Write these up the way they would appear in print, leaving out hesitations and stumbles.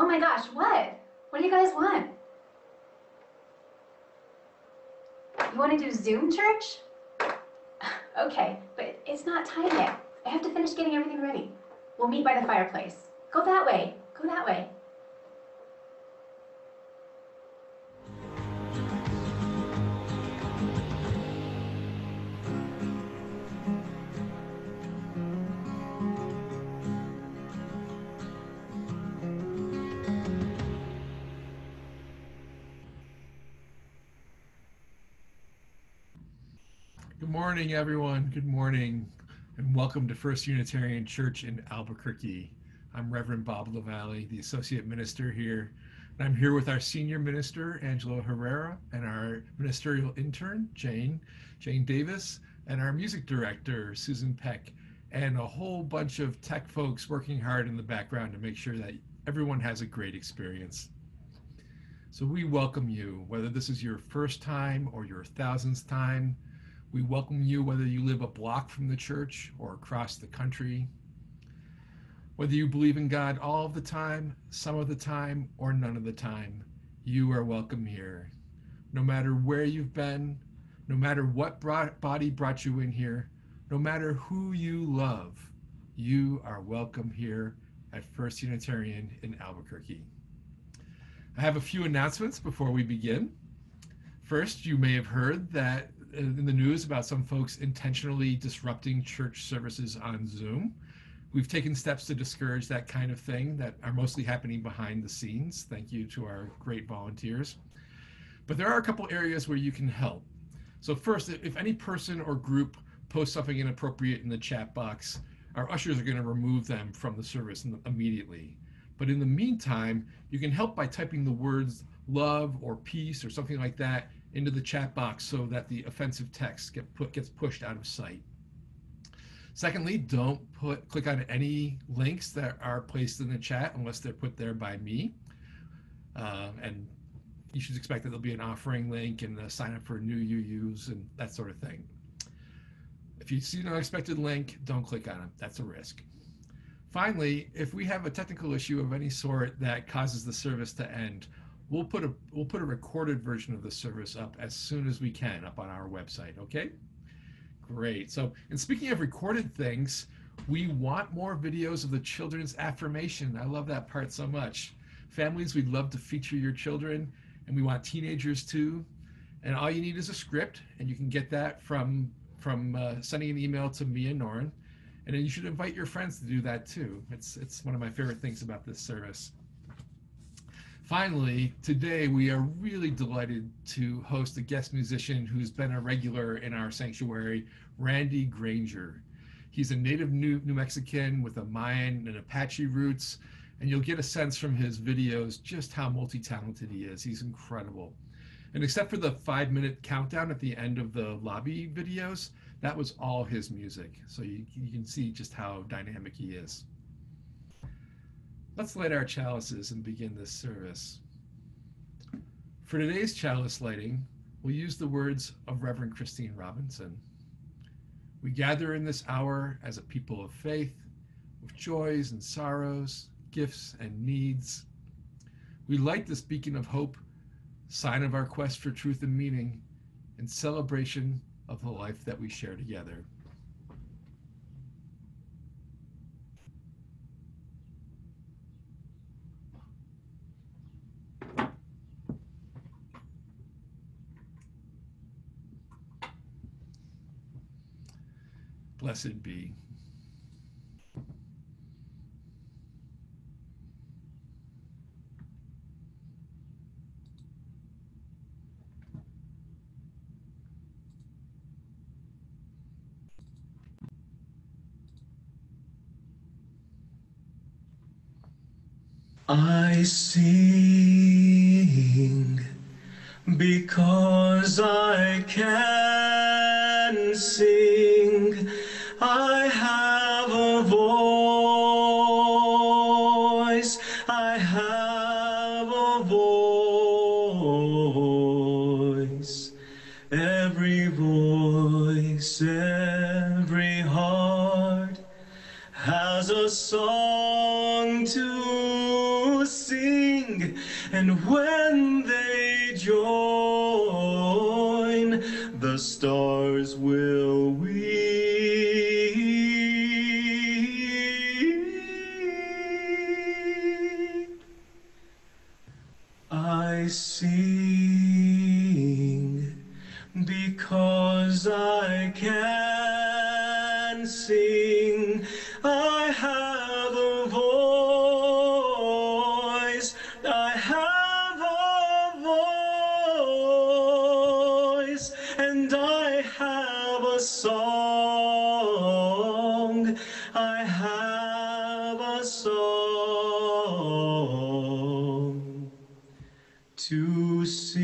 Oh my gosh, what? What do you guys want? You want to do Zoom church? Okay, but it's not time yet. I have to finish getting everything ready. We'll meet by the fireplace. Go that way. Go that way. Good morning, everyone. Good morning, and welcome to First Unitarian Church in Albuquerque. I'm Reverend Bob LaVallee, the Associate Minister here, and I'm here with our Senior Minister, Angela Herrera, and our Ministerial Intern, Jane Davis, and our Music Director, Susan Peck, and a whole bunch of tech folks working hard in the background to make sure that everyone has a great experience. So we welcome you, whether this is your first time or your thousandth time. We welcome you whether you live a block from the church or across the country. Whether you believe in God all of the time, some of the time, or none of the time, you are welcome here. No matter where you've been, no matter what body brought you in here, no matter who you love, you are welcome here at First Unitarian in Albuquerque. I have a few announcements before we begin. First, you may have heard that in the news about some folks intentionally disrupting church services on Zoom. We've taken steps to discourage that kind of thing that are mostly happening behind the scenes. Thank you to our great volunteers. But there are a couple areas where you can help. So first, if any person or group posts something inappropriate in the chat box, our ushers are going to remove them from the service immediately. But in the meantime, you can help by typing the words love or peace or something like that into the chat box so that the offensive text gets pushed out of sight. Secondly, don't click on any links that are placed in the chat unless they're put there by me. And you should expect that there'll be an offering link and a sign up for new UUs and that sort of thing. If you see an unexpected link, don't click on it. That's a risk. Finally, if we have a technical issue of any sort that causes the service to end, we'll put a recorded version of the service up as soon as we can up on our website, okay? Great. So, and speaking of recorded things, we want more videos of the children's affirmation. I love that part so much. Families, we'd love to feature your children, and we want teenagers too. And all you need is a script, and you can get that from sending an email to me and Norrin. And then you should invite your friends to do that too. It's one of my favorite things about this service. Finally, today we are really delighted to host a guest musician who's been a regular in our sanctuary, Randy Granger. He's a native New Mexican with a Mayan and Apache roots, and you'll get a sense from his videos just how multi-talented he is. He's incredible. And except for the 5-minute countdown at the end of the lobby videos, that was all his music. So you can see just how dynamic he is. Let's light our chalices and begin this service. For today's chalice lighting, we'll use the words of Reverend Christine Robinson. We gather in this hour as a people of faith, with joys and sorrows, gifts and needs. We light this beacon of hope, sign of our quest for truth and meaning, in celebration of the life that we share together. Blessed be. I sing because I can sing. I have a voice. I have a voice. Every voice, every heart has a song to sing. And when they join, the stars will weep. I sing because I can sing. I have a voice. I have a voice. And I have a song. I have a song to sing.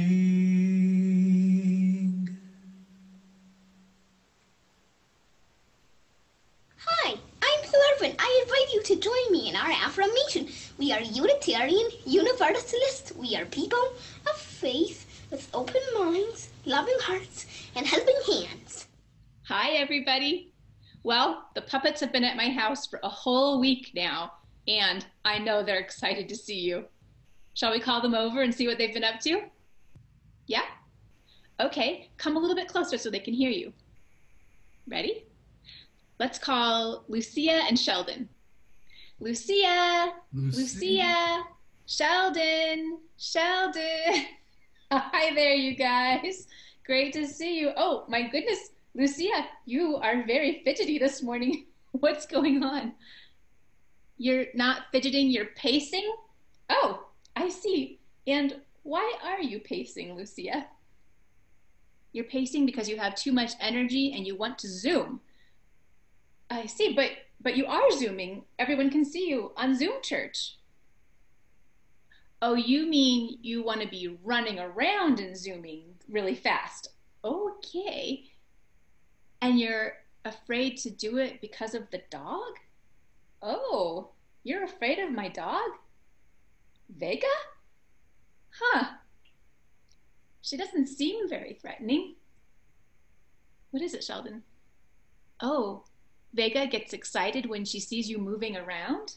Hi, I'm Thorfinn. I invite you to join me in our affirmation. We are Unitarian Universalists. We are people of faith with open minds, loving hearts, and helping hands. Hi, everybody. Well, the puppets have been at my house for a whole week now, and I know they're excited to see you. Shall we call them over and see what they've been up to? Yeah? Okay, come a little bit closer so they can hear you. Ready? Let's call Lucia and Sheldon. Lucia, Lucia, Sheldon, Sheldon. Hi there, you guys. Great to see you. Oh, my goodness, Lucia, you are very fidgety this morning. What's going on? You're not fidgeting, you're pacing? Oh, I see. And why are you pacing, Lucia? You're pacing because you have too much energy and you want to Zoom. I see, but you are Zooming. Everyone can see you on Zoom Church. Oh, you mean you want to be running around and Zooming really fast. Okay. And you're afraid to do it because of the dog? Oh, you're afraid of my dog? Vega? Huh. She doesn't seem very threatening. What is it, Sheldon? Oh, Vega gets excited when she sees you moving around?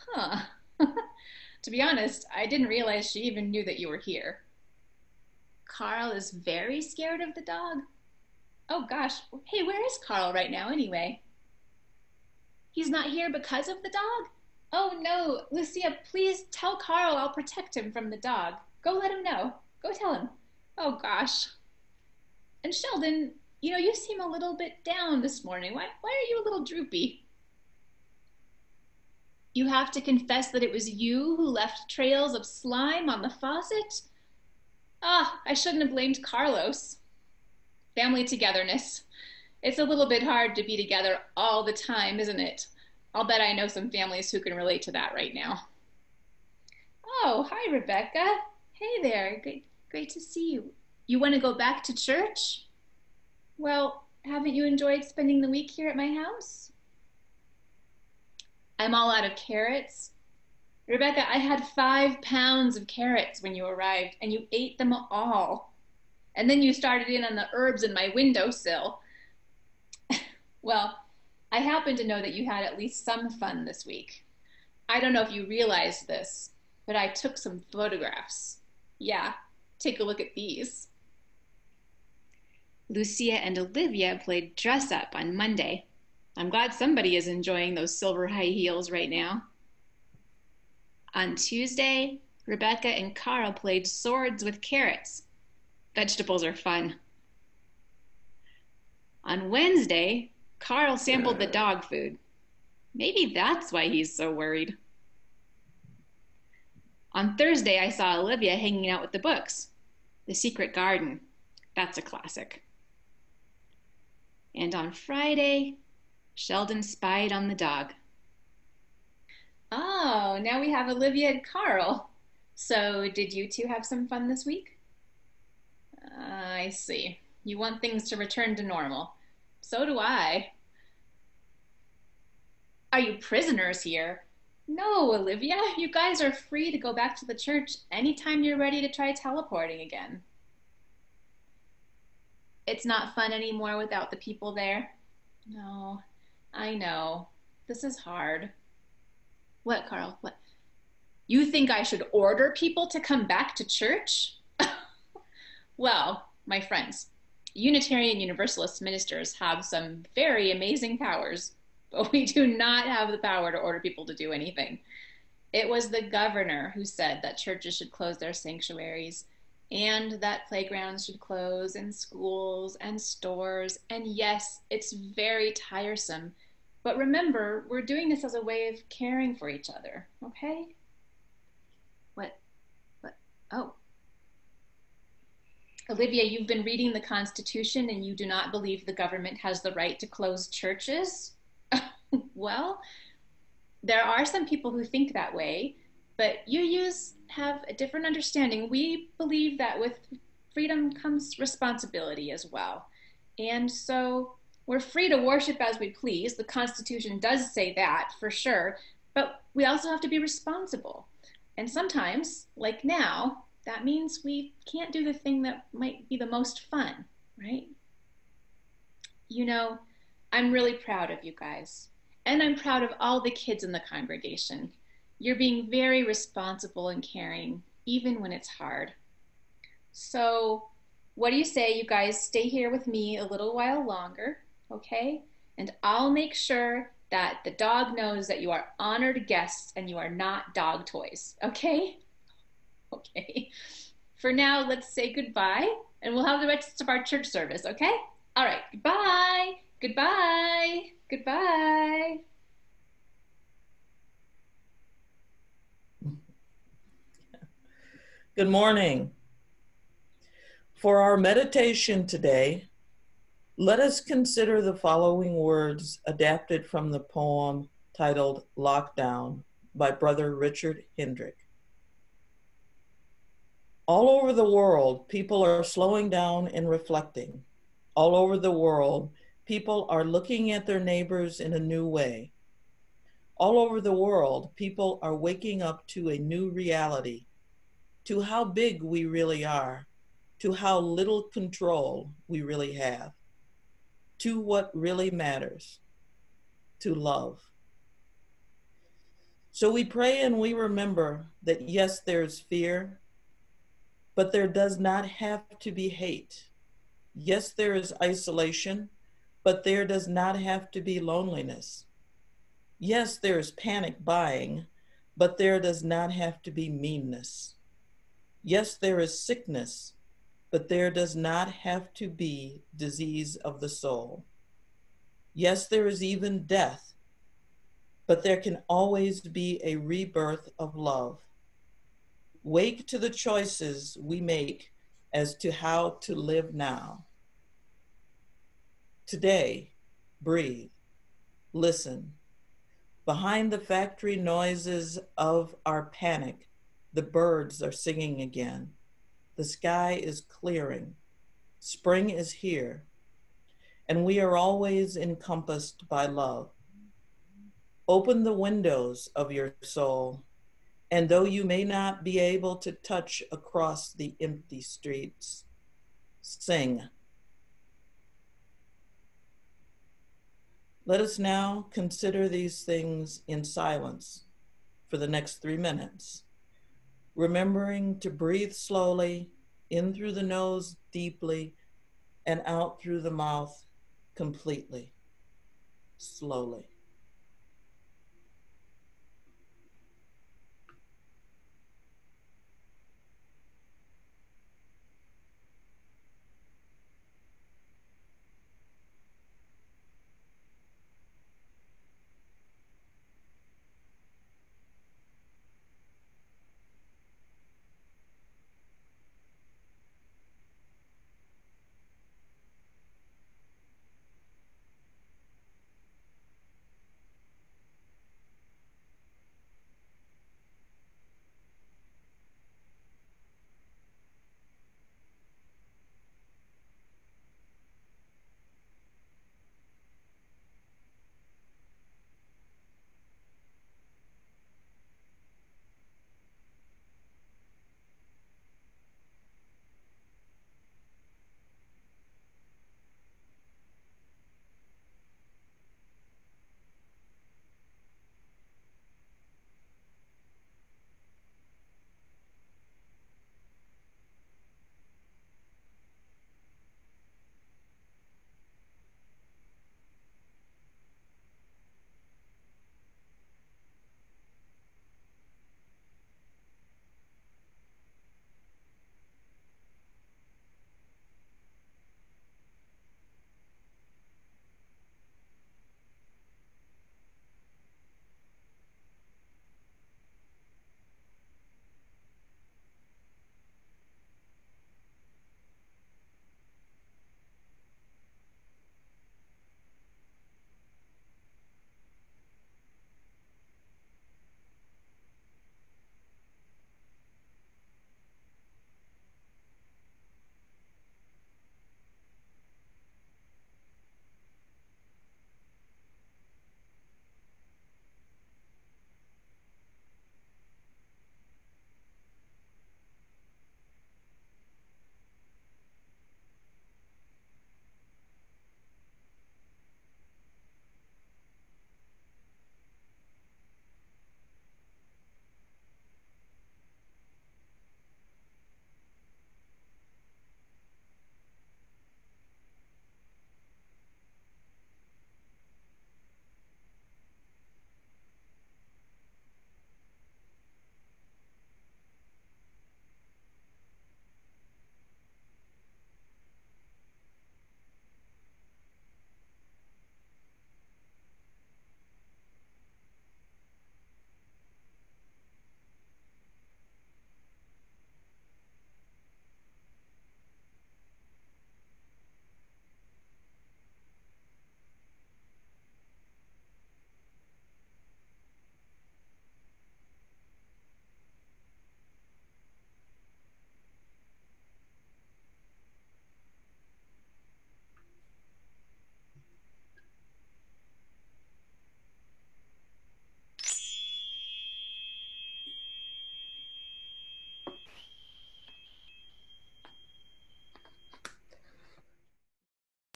Huh. To be honest, I didn't realize she even knew that you were here. Carl is very scared of the dog? Oh gosh, hey, where is Carl right now anyway? He's not here because of the dog? Oh no, Lucia, please tell Carl I'll protect him from the dog. Go let him know. Go tell him. Oh gosh. And Sheldon, you seem a little bit down this morning. Why are you a little droopy? You have to confess that it was you who left trails of slime on the faucet? Ah, I shouldn't have blamed Carlos. Family togetherness. It's a little bit hard to be together all the time, isn't it? I'll bet I know some families who can relate to that right now. Oh, hi, Rebecca. Hey there. Great to see you. You want to go back to church? Well, haven't you enjoyed spending the week here at my house? I'm all out of carrots. Rebecca, I had 5 pounds of carrots when you arrived, and you ate them all. And then you started in on the herbs in my windowsill. Well, I happen to know that you had at least some fun this week. I don't know if you realized this, but I took some photographs. Yeah, take a look at these. Lucia and Olivia played dress up on Monday. I'm glad somebody is enjoying those silver high heels right now. On Tuesday, Rebecca and Carl played swords with carrots. Vegetables are fun. On Wednesday, Carl sampled the dog food. Maybe that's why he's so worried. On Thursday, I saw Olivia hanging out with the books. The Secret Garden. That's a classic. And on Friday, Sheldon spied on the dog. Oh, now we have Olivia and Carl. So did you two have some fun this week? I see. You want things to return to normal. So do I. Are you prisoners here? No, Olivia. You guys are free to go back to the church anytime you're ready to try teleporting again. It's not fun anymore without the people there. No, I know. This is hard. What, Carl? What? You think I should order people to come back to church? Well, my friends, Unitarian Universalist ministers have some very amazing powers, but we do not have the power to order people to do anything. It was the governor who said that churches should close their sanctuaries and that playgrounds should close and schools and stores. And yes, it's very tiresome. But remember, we're doing this as a way of caring for each other, okay? What? Oh. Olivia, you've been reading the Constitution and you do not believe the government has the right to close churches? Well, there are some people who think that way, but UUs have a different understanding. We believe that with freedom comes responsibility as well. And so we're free to worship as we please. The Constitution does say that for sure, but we also have to be responsible. And sometimes, like now, that means we can't do the thing that might be the most fun, right? You know, I'm really proud of you guys. And I'm proud of all the kids in the congregation. You're being very responsible and caring, even when it's hard. So what do you say you guys stay here with me a little while longer, okay? And I'll make sure that the dog knows that you are honored guests and you are not dog toys, okay? Okay. For now, let's say goodbye, and we'll have the rest of our church service, okay? All right, goodbye, goodbye, goodbye. Good morning. For our meditation today, let us consider the following words adapted from the poem titled Lockdown by Brother Richard Hendrick. All over the world, people are slowing down and reflecting. All over the world, people are looking at their neighbors in a new way. All over the world, people are waking up to a new reality, to how big we really are, to how little control we really have, to what really matters, to love. So we pray and we remember that yes, there's fear, but there does not have to be hate. Yes, there is isolation, but there does not have to be loneliness. Yes, there is panic buying, but there does not have to be meanness. Yes, there is sickness, but there does not have to be disease of the soul. Yes, there is even death, but there can always be a rebirth of love. Wake to the choices we make as to how to live now. Today, breathe, listen. Behind the factory noises of our panic, the birds are singing again. The sky is clearing. Spring is here. And we are always encompassed by love. Open the windows of your soul. And though you may not be able to touch across the empty streets, sing. Let us now consider these things in silence for the next 3 minutes, remembering to breathe slowly, in through the nose deeply, and out through the mouth completely, slowly.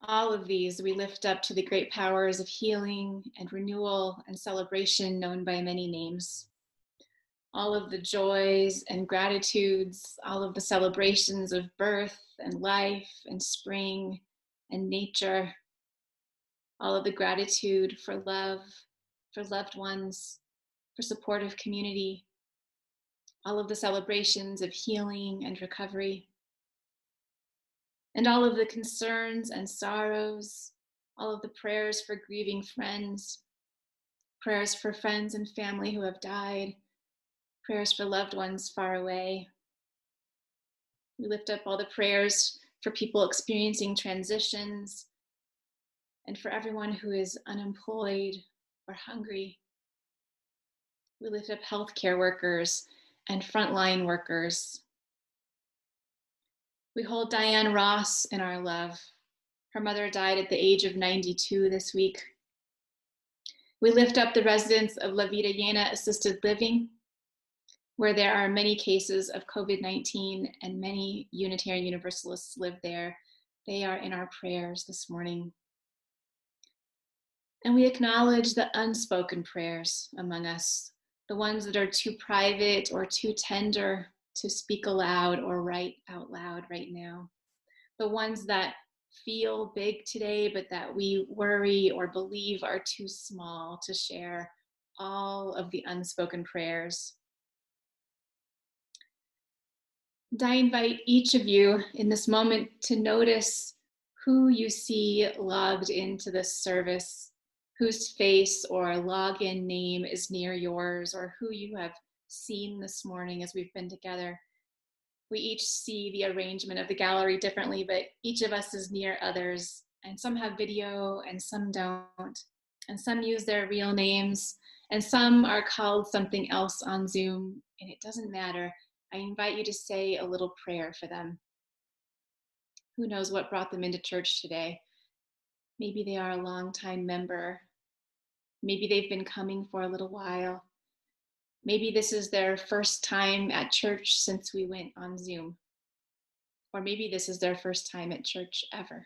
All of these we lift up to the great powers of healing and renewal and celebration known by many names. All of the joys and gratitudes, all of the celebrations of birth and life and spring and nature, all of the gratitude for love, for loved ones, for supportive community, all of the celebrations of healing and recovery, and all of the concerns and sorrows, all of the prayers for grieving friends, prayers for friends and family who have died, prayers for loved ones far away. We lift up all the prayers for people experiencing transitions and for everyone who is unemployed or hungry. We lift up healthcare workers and frontline workers. We hold Diane Ross in our love. Her mother died at the age of 92 this week. We lift up the residents of LaVallee Assisted Living, where there are many cases of COVID-19 and many Unitarian Universalists live there. They are in our prayers this morning. And we acknowledge the unspoken prayers among us, the ones that are too private or too tender to speak aloud or write out loud right now. The ones that feel big today, but that we worry or believe are too small to share. All of the unspoken prayers. And I invite each of you in this moment to notice who you see logged into this service, whose face or login name is near yours, or who you have seen this morning as we've been together. We each see the arrangement of the gallery differently, but each of us is near others, and some have video and some don't, and some use their real names, and some are called something else on Zoom, and it doesn't matter. I invite you to say a little prayer for them. Who knows what brought them into church today? Maybe they are a longtime member. Maybe they've been coming for a little while. Maybe this is their first time at church since we went on Zoom. Or maybe this is their first time at church ever.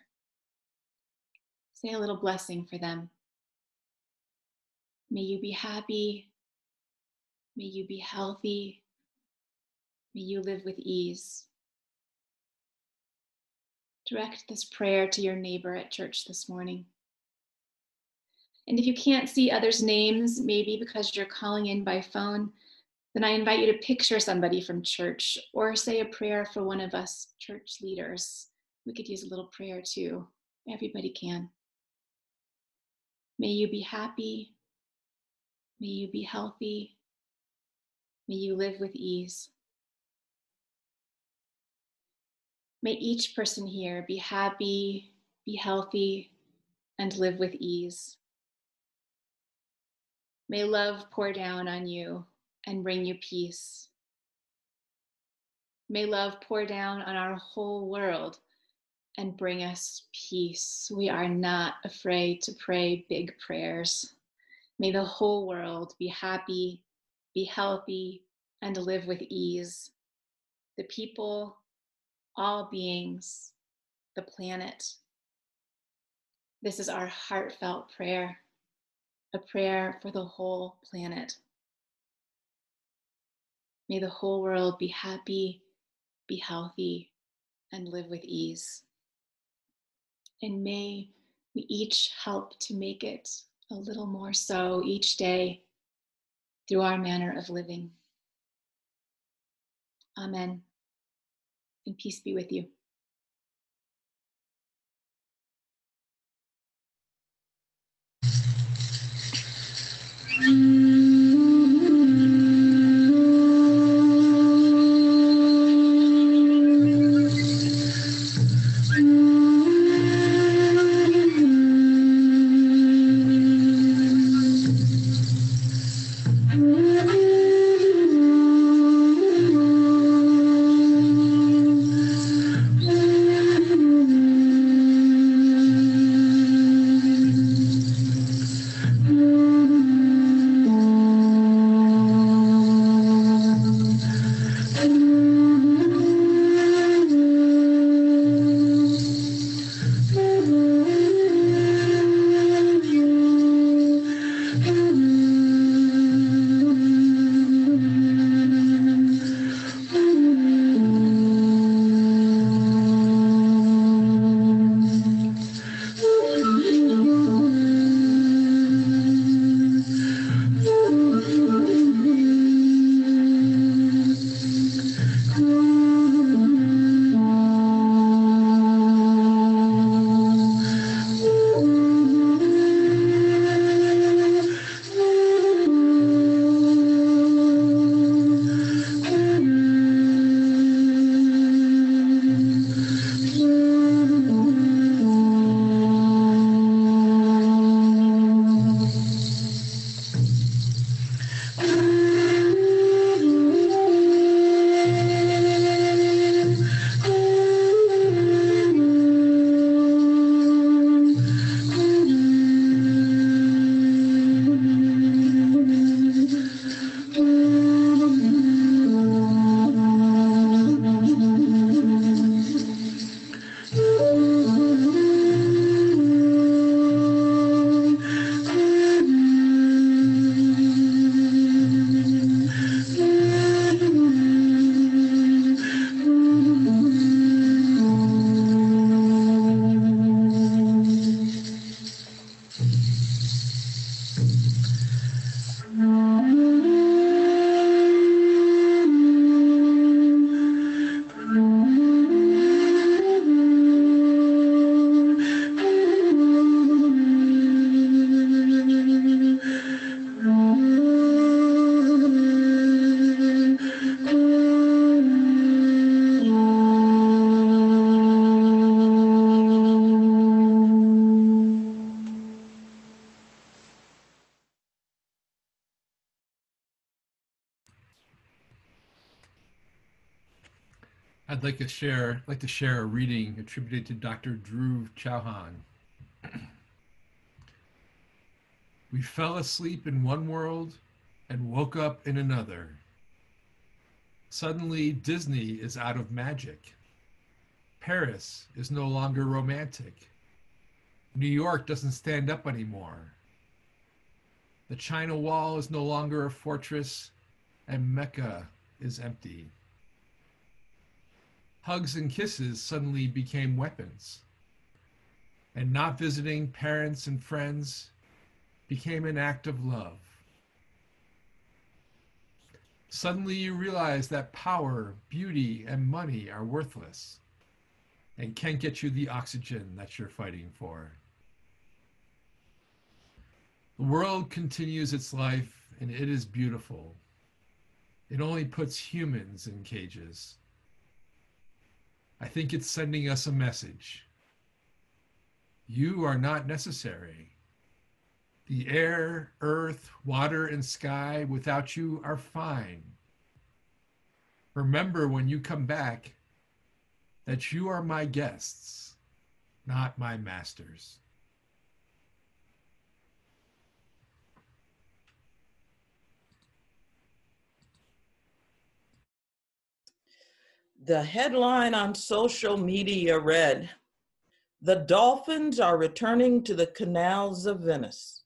Say a little blessing for them. May you be happy. May you be healthy. May you live with ease. Direct this prayer to your neighbor at church this morning. And if you can't see others' names, maybe because you're calling in by phone, then I invite you to picture somebody from church or say a prayer for one of us church leaders. We could use a little prayer too. Everybody can. May you be happy. May you be healthy. May you live with ease. May each person here be happy, be healthy, and live with ease. May love pour down on you and bring you peace. May love pour down on our whole world and bring us peace. We are not afraid to pray big prayers. May the whole world be happy, be healthy, and live with ease. The people, all beings, the planet. This is our heartfelt prayer. A prayer for the whole planet. May the whole world be happy, be healthy, and live with ease. And may we each help to make it a little more so each day through our manner of living. Amen. And peace be with you. I'd like to share a reading attributed to Dr. Dhruv Chauhan. We fell asleep in one world and woke up in another. Suddenly, Disney is out of magic. Paris is no longer romantic. New York doesn't stand up anymore. The China Wall is no longer a fortress, and Mecca is empty. Hugs and kisses suddenly became weapons, and not visiting parents and friends became an act of love. Suddenly you realize that power, beauty, and money are worthless and can't get you the oxygen that you're fighting for. The world continues its life, and it is beautiful. It only puts humans in cages. I think it's sending us a message. You are not necessary. The air, earth, water, and sky without you are fine. Remember when you come back that you are my guests, not my masters. The headline on social media read, "The dolphins are returning to the canals of Venice."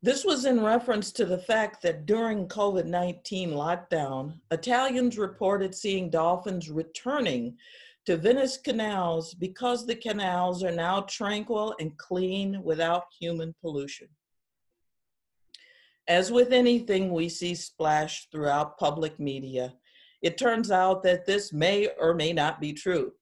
This was in reference to the fact that during COVID-19 lockdown, Italians reported seeing dolphins returning to Venice canals because the canals are now tranquil and clean without human pollution. As with anything we see splashed throughout public media, it turns out that this may or may not be true.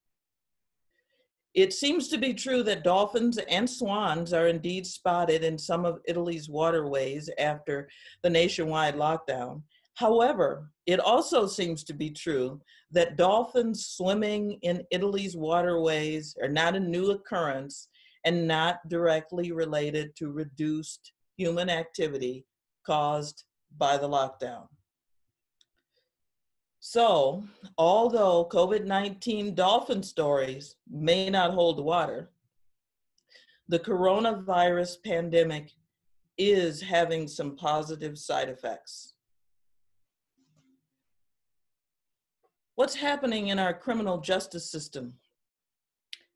It seems to be true that dolphins and swans are indeed spotted in some of Italy's waterways after the nationwide lockdown. However, it also seems to be true that dolphins swimming in Italy's waterways are not a new occurrence and not directly related to reduced human activity caused by the lockdown. So, although COVID-19 dolphin stories may not hold water, the coronavirus pandemic is having some positive side effects. What's happening in our criminal justice system?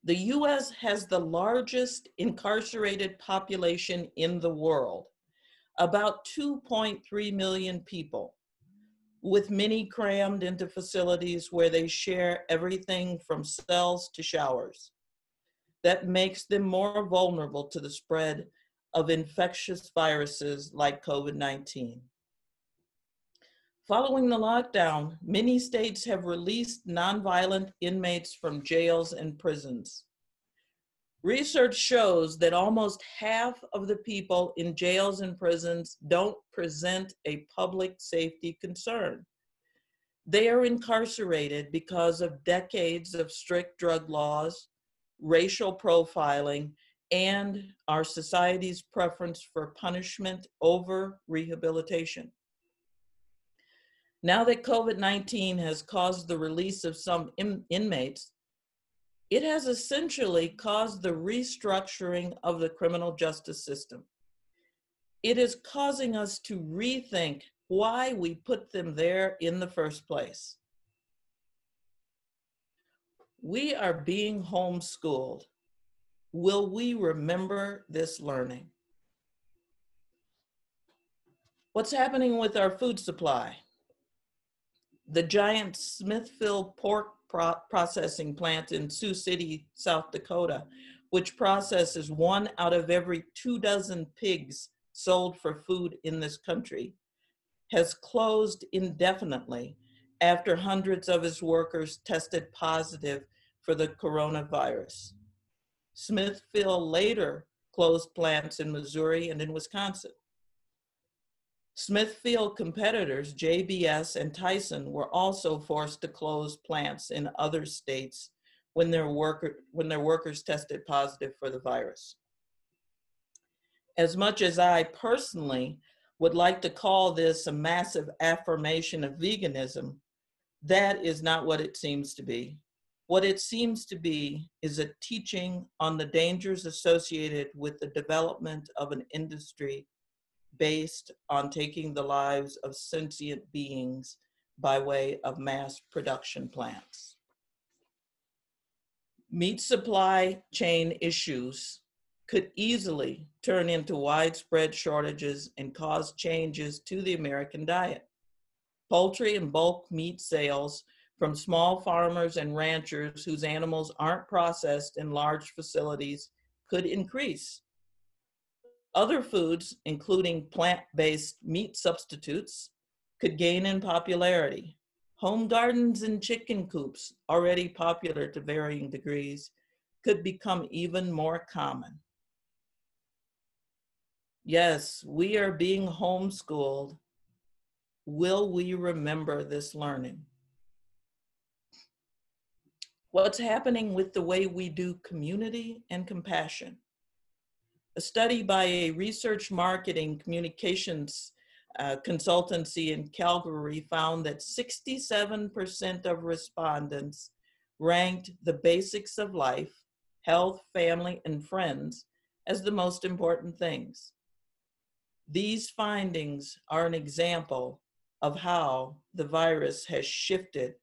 The US has the largest incarcerated population in the world, about 2.3 million people, with many crammed into facilities where they share everything from cells to showers. That makes them more vulnerable to the spread of infectious viruses like COVID-19. Following the lockdown, many states have released nonviolent inmates from jails and prisons. Research shows that almost half of the people in jails and prisons don't present a public safety concern. They are incarcerated because of decades of strict drug laws, racial profiling, and our society's preference for punishment over rehabilitation. Now that COVID-19 has caused the release of some inmates, it has essentially caused the restructuring of the criminal justice system. It is causing us to rethink why we put them there in the first place. We are being homeschooled. Will we remember this learning? What's happening with our food supply? The giant Smithfield pork processing plant in Sioux City, South Dakota, which processes 1 out of every 24 pigs sold for food in this country, has closed indefinitely after hundreds of its workers tested positive for the coronavirus. Smithfield later closed plants in Missouri and in Wisconsin. Smithfield competitors, JBS and Tyson, were also forced to close plants in other states when their workers tested positive for the virus. As much as I personally would like to call this a massive affirmation of veganism, That is not what it seems to be. What it seems to be is a teaching on the dangers associated with the development of an industry based on taking the lives of sentient beings by way of mass production plants. Meat supply chain issues could easily turn into widespread shortages and cause changes to the American diet. Poultry and bulk meat sales from small farmers and ranchers whose animals aren't processed in large facilities could increase. Other foods, including plant-based meat substitutes, could gain in popularity. Home gardens and chicken coops, already popular to varying degrees, could become even more common. Yes, we are being homeschooled. Will we remember this learning? What's happening with the way we do community and compassion? A study by a research marketing communications consultancy in Calgary found that 67% of respondents ranked the basics of life, health, family, and friends as the most important things. These findings are an example of how the virus has shifted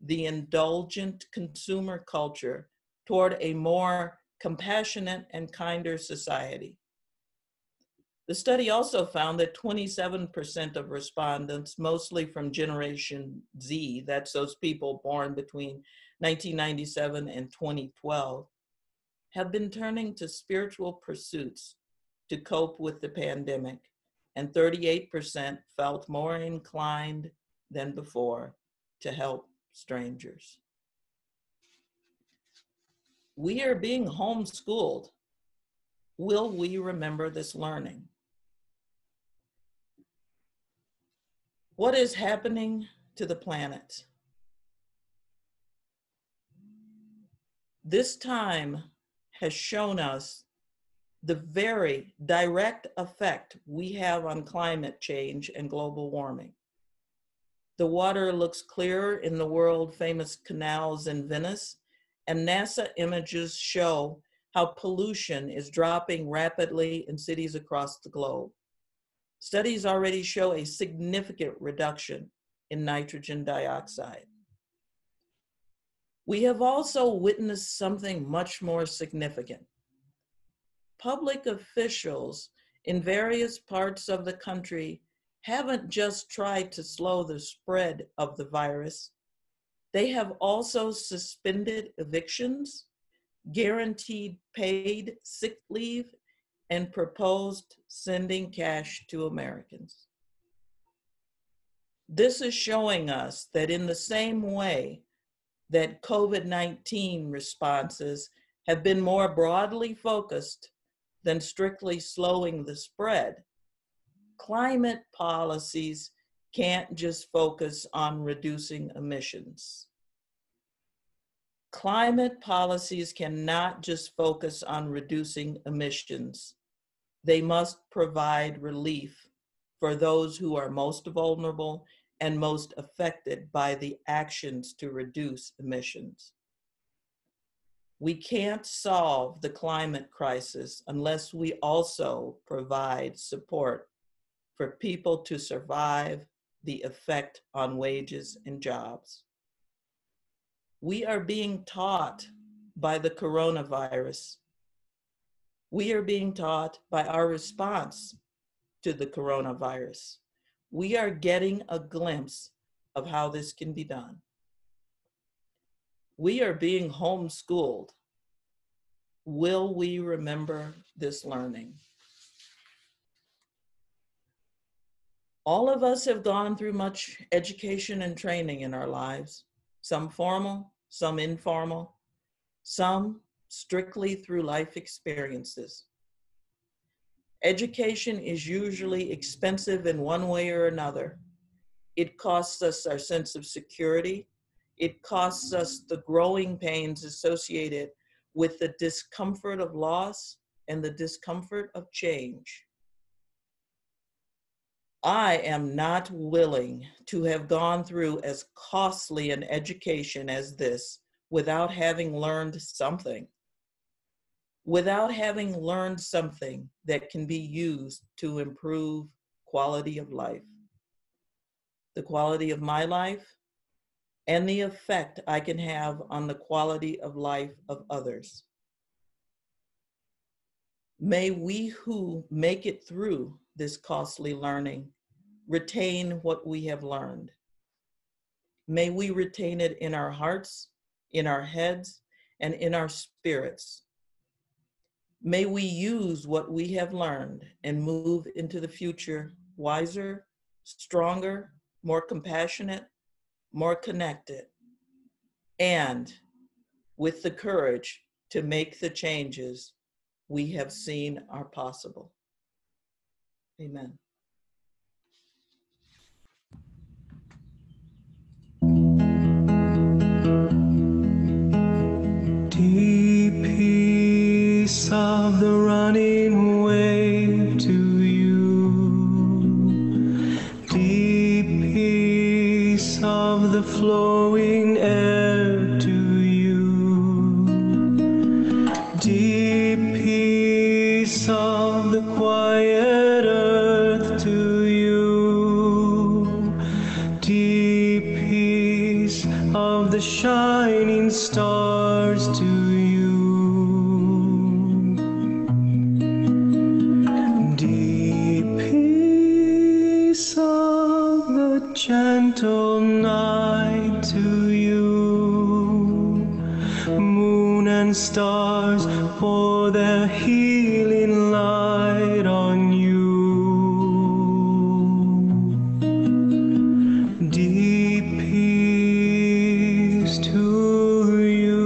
the indulgent consumer culture toward a more compassionate and kinder society. The study also found that 27% of respondents, mostly from Generation Z, that's those people born between 1997 and 2012, have been turning to spiritual pursuits to cope with the pandemic, and 38% felt more inclined than before to help strangers. We are being homeschooled. Will we remember this learning? What is happening to the planet? This time has shown us the very direct effect we have on climate change and global warming. The water looks clearer in the world famous canals in Venice, and NASA images show how pollution is dropping rapidly in cities across the globe. Studies already show a significant reduction in nitrogen dioxide. We have also witnessed something much more significant. Public officials in various parts of the country haven't just tried to slow the spread of the virus, they have also suspended evictions, guaranteed paid sick leave, and proposed sending cash to Americans. This is showing us that in the same way that COVID-19 responses have been more broadly focused than strictly slowing the spread, climate policies can't just focus on reducing emissions. Climate policies cannot just focus on reducing emissions. They must provide relief for those who are most vulnerable and most affected by the actions to reduce emissions. We can't solve the climate crisis unless we also provide support for people to survive the effect on wages and jobs. We are being taught by the coronavirus. We are being taught by our response to the coronavirus. We are getting a glimpse of how this can be done. We are being homeschooled. Will we remember this learning? All of us have gone through much education and training in our lives, some formal, some informal, some strictly through life experiences. Education is usually expensive in one way or another. It costs us our sense of security. It costs us the growing pains associated with the discomfort of loss and the discomfort of change. I am not willing to have gone through as costly an education as this without having learned something. Without having learned something that can be used to improve quality of life. The quality of my life and the effect I can have on the quality of life of others. May we who make it through this costly learning retain what we have learned. May we retain it in our hearts, in our heads, and in our spirits. May we use what we have learned and move into the future wiser, stronger, more compassionate, more connected, and with the courage to make the changes we have seen are possible. Amen. Deep peace of the running wave to you. Deep peace of the flowing air to you. Deep peace of the quiet earth to you. Deep peace of the shining stars to you. Deep peace of the gentle night to you. Moon and stars pour their healing light on you. Deep peace to you.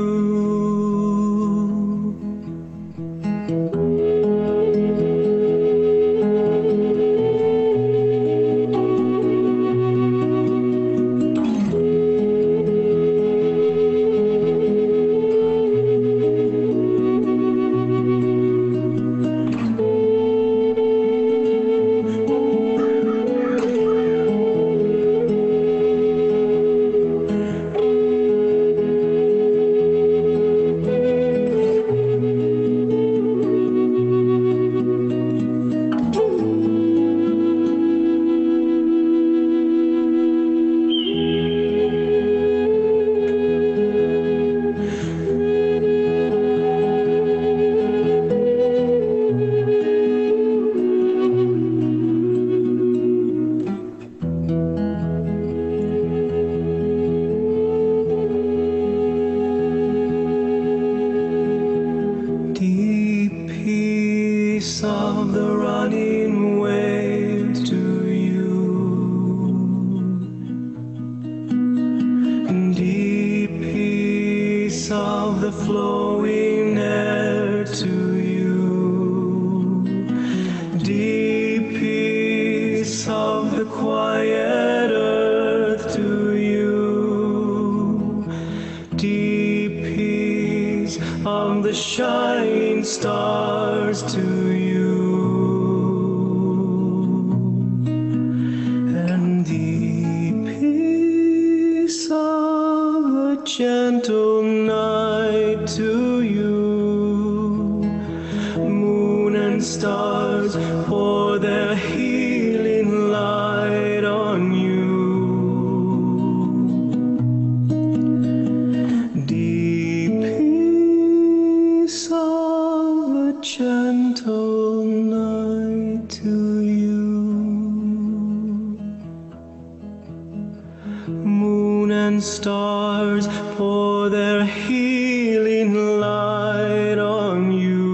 Deep peace of the running waves to you. Deep peace of the flowing air to you. Deep peace of the quiet earth to you. Deep peace of the shining stars to you. And deep peace of the gentle night to you. Moon and stars pour their healing light on you. Deep peace of a gentle night to you. Moon and stars pour their healing light on you.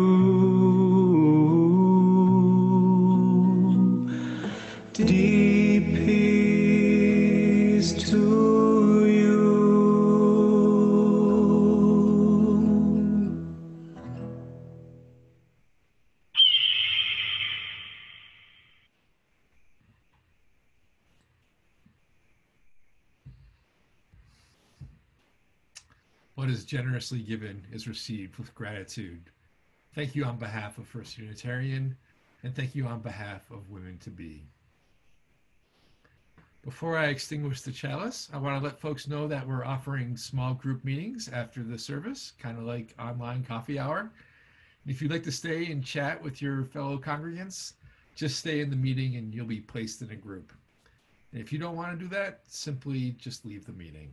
Deep peace to you. What is generously given is received with gratitude. Thank you on behalf of First Unitarian, and thank you on behalf of Women to Be. Before I extinguish the chalice, I want to let folks know that we're offering small group meetings after the service, kind of like online coffee hour. And if you'd like to stay and chat with your fellow congregants, just stay in the meeting and you'll be placed in a group. And if you don't want to do that, simply just leave the meeting.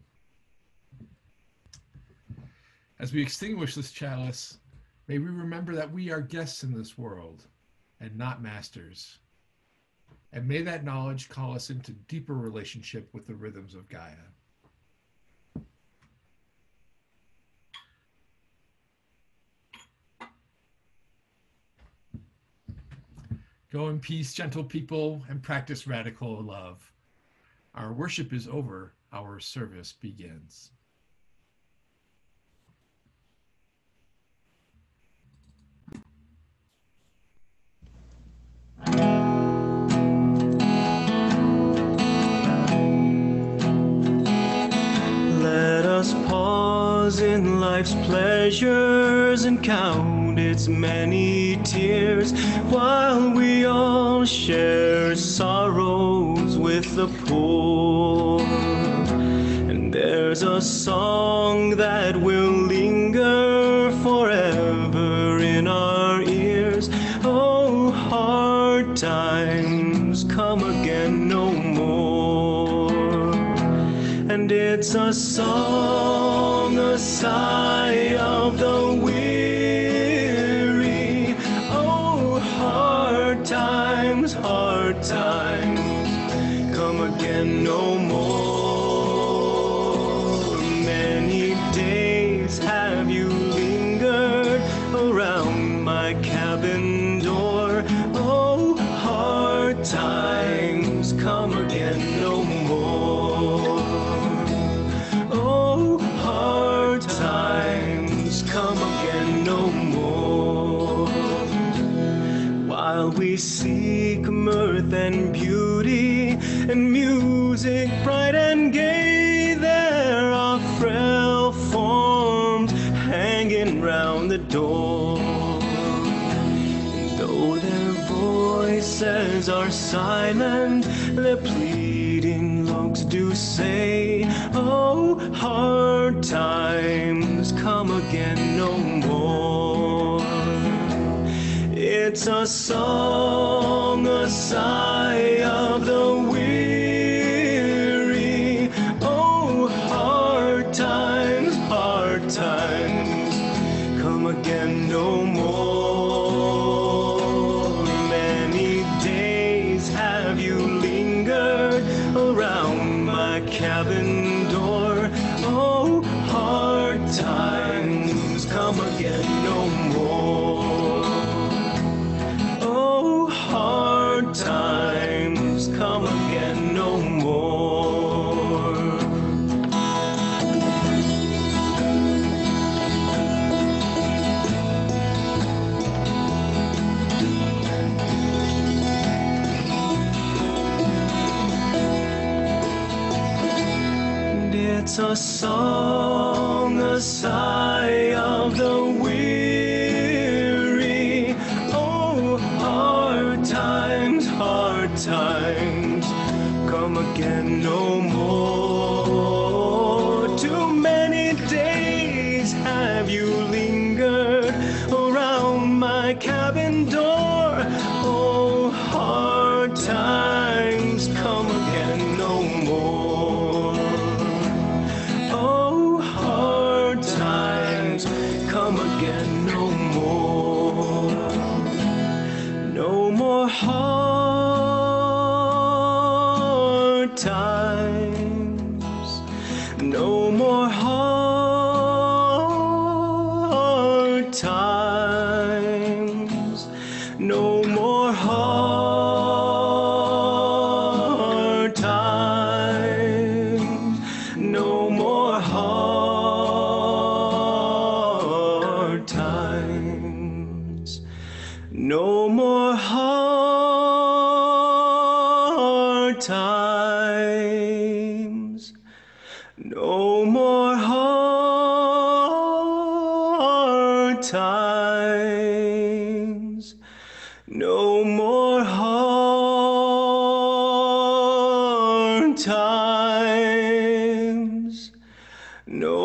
As we extinguish this chalice, may we remember that we are guests in this world and not masters. And may that knowledge call us into deeper relationship with the rhythms of Gaia. Go in peace, gentle people, and practice radical love. Our worship is over, our service begins. Let us pause in life's pleasures and count its many tears, while we all share sorrows with the poor. And there's a song that will linger forever in our ears. Oh, hard times come again no more. And it's a song, a sigh of the weary. Oh, hard times come again no more. Many days have you lingered around my cabin door. Oh, hard times come again no more. Oh, hard times come again no more. While we seek mirth and beauty and music bright and gay, there are frail forms hanging round the door. And though their voices are silent, their pleading looks do say, oh, hard times come again no more. It's a song, a sigh of the weary. Oh, hard times come again no more. Many days have you lingered around my cabin door. Oh, hard times come again no more. Oh, hard times come again no more. And it's a song, a sigh of the weary. Oh, hard times come again no more. Too many days have you lingered around my cabin door. Oh, hard times come again no more. Oh, hard times come again no more. No more hard times. No more hard times. No more hard times. No more hard times. No more hard times. No more hard times. No more hard times. No